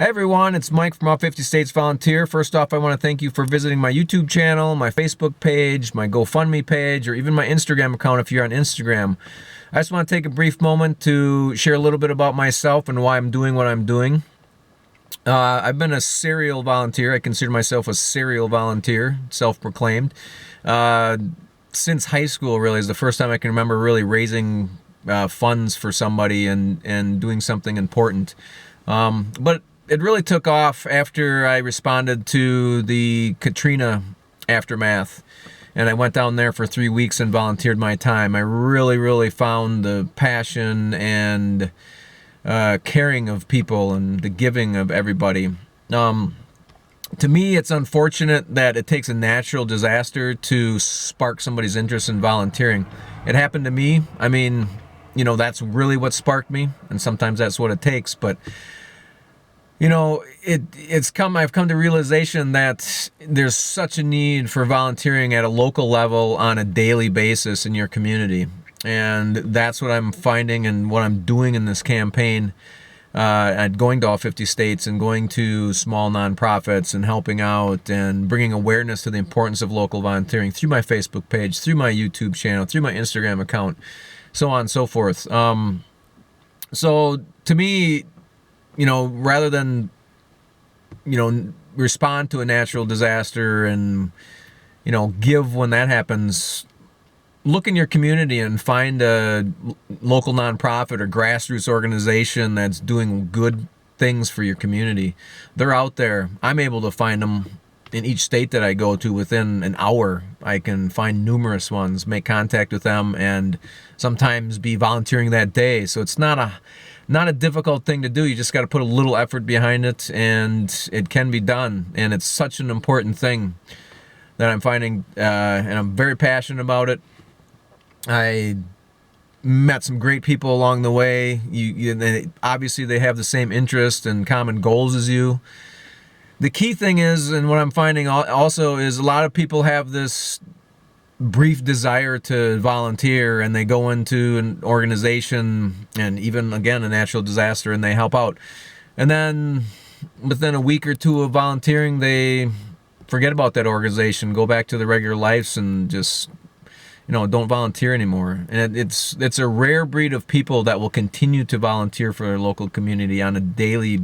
Hey everyone, it's Mike from All 50 States Volunteer. First off, I want to thank you for visiting my YouTube channel, my Facebook page, my GoFundMe page, or even my Instagram account if you're on Instagram. I just want to take a brief moment to share a little bit about myself and why I'm doing what I'm doing. I've been a serial volunteer. I consider myself a serial volunteer, self-proclaimed. Since high school, really, is the first time I can remember really raising funds for somebody and doing something important. But it really took off after I responded to the Katrina aftermath, and I went down there for 3 weeks and volunteered my time. I really found the passion and caring of people and the giving of everybody. To me, it's unfortunate that it takes a natural disaster to spark somebody's interest in volunteering. It happened to me. I mean, you know, that's really what sparked me, and sometimes that's what it takes, but you know, I've come to realization that there's such a need for volunteering at a local level on a daily basis in your community. And that's what I'm finding and what I'm doing in this campaign, at going to all 50 states and going to small nonprofits and helping out and bringing awareness to the importance of local volunteering through my Facebook page, through my YouTube channel, through my Instagram account, so on and so forth. So to me, you know, rather than, you know, respond to a natural disaster and, you know, give when that happens, look in your community and find a local nonprofit or grassroots organization that's doing good things for your community. They're out there. I'm able to find them in each state that I go to within an hour. I can find numerous ones, make contact with them, and sometimes be volunteering that day. So it's not a difficult thing to do. You just got to put a little effort behind it, and it can be done. And it's such an important thing that I'm finding, and I'm very passionate about it. I met some great people along the way. Obviously they have the same interest and common goals as you. The key thing is, and what I'm finding also, is a lot of people have this brief desire to volunteer, and they go into an organization and even, again, a natural disaster, and they help out. And then within a week or two of volunteering, they forget about that organization, go back to their regular lives, and just, you know, don't volunteer anymore. And it's a rare breed of people that will continue to volunteer for their local community on a daily,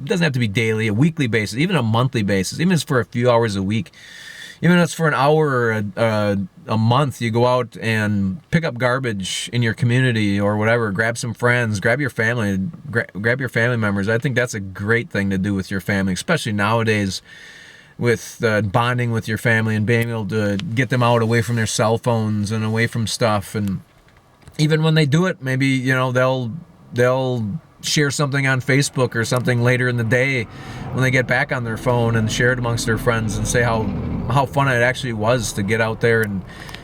it doesn't have to be daily, a weekly basis, even a monthly basis, even if it's for a few hours a week. Even if it's for an hour or a month, you go out and pick up garbage in your community or whatever, grab some friends, grab your family, grab your family members. I think that's a great thing to do with your family, especially nowadays with bonding with your family and being able to get them out away from their cell phones and away from stuff. And even when they do it, maybe, you know, they'll share something on Facebook or something later in the day when they get back on their phone and share it amongst their friends and say how fun it actually was to get out there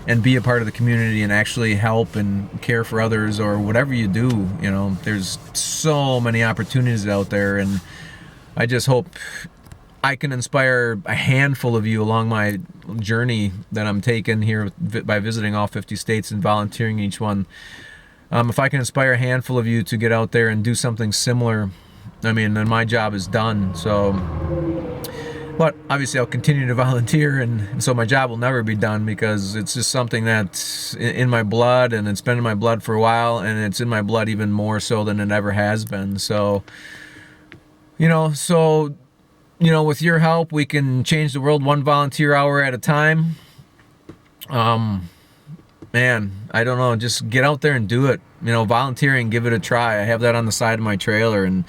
and be a part of the community and actually help and care for others, or whatever you do. You know, there's so many opportunities out there, and I just hope I can inspire a handful of you along my journey that I'm taking here by visiting all 50 states and volunteering each one. If I can inspire a handful of you to get out there and do something similar, I mean, then my job is done. So, but obviously I'll continue to volunteer, and so my job will never be done, because it's just something that's in my blood, and it's been in my blood for a while, and it's in my blood even more so than it ever has been. So, you know, with your help, we can change the world one volunteer hour at a time. Man, I don't know, just get out there and do it. You know, volunteering, give it a try. I have that on the side of my trailer, and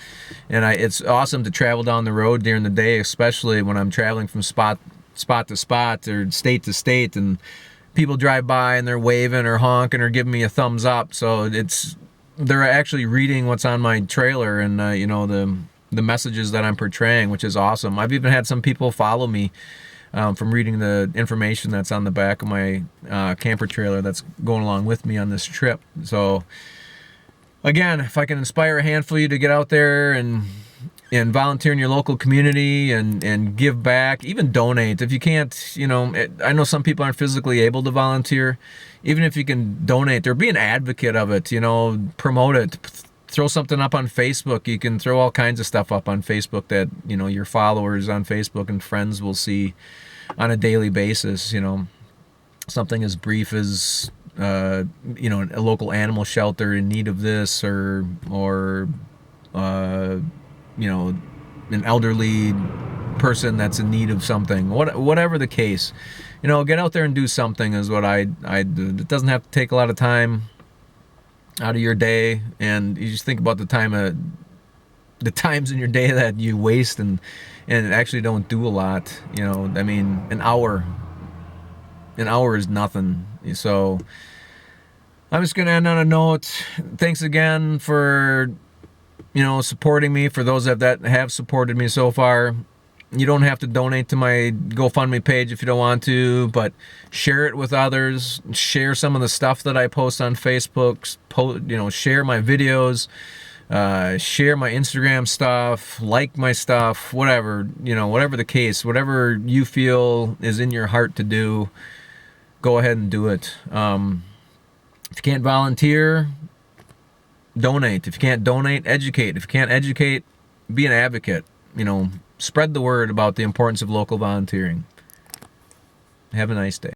it's awesome to travel down the road during the day, especially when I'm traveling from spot to spot or state to state, and people drive by and they're waving or honking or giving me a thumbs up. So they're actually reading what's on my trailer, and you know, the messages that I'm portraying, which is awesome. I've even had some people follow me from reading the information that's on the back of my camper trailer that's going along with me on this trip. So again, if I can inspire a handful of you to get out there and volunteer in your local community and give back, even donate. If you can't, you know, I know some people aren't physically able to volunteer. Even if you can donate or be an advocate of it, you know, promote it throw something up on Facebook. You can throw all kinds of stuff up on Facebook that, you know, your followers on Facebook and friends will see on a daily basis. You know, something as brief as you know, a local animal shelter in need of this, or you know, an elderly person that's in need of something. Whatever the case, you know, get out there and do something is what I do. It doesn't have to take a lot of time out of your day, and you just think about the times in your day that you waste and actually don't do a lot. You know, I mean, an hour is nothing. So I'm just gonna end on a note. Thanks again for, you know, supporting me. For those that have supported me so far, you don't have to donate to my GoFundMe page if you don't want to, but share it with others. Share some of the stuff that I post on Facebook. You know, share my videos. Share my Instagram stuff. Like my stuff. Whatever, you know, whatever the case, whatever you feel is in your heart to do, go ahead and do it. If you can't volunteer, donate. If you can't donate, educate. If you can't educate, be an advocate. You know, spread the word about the importance of local volunteering. Have a nice day.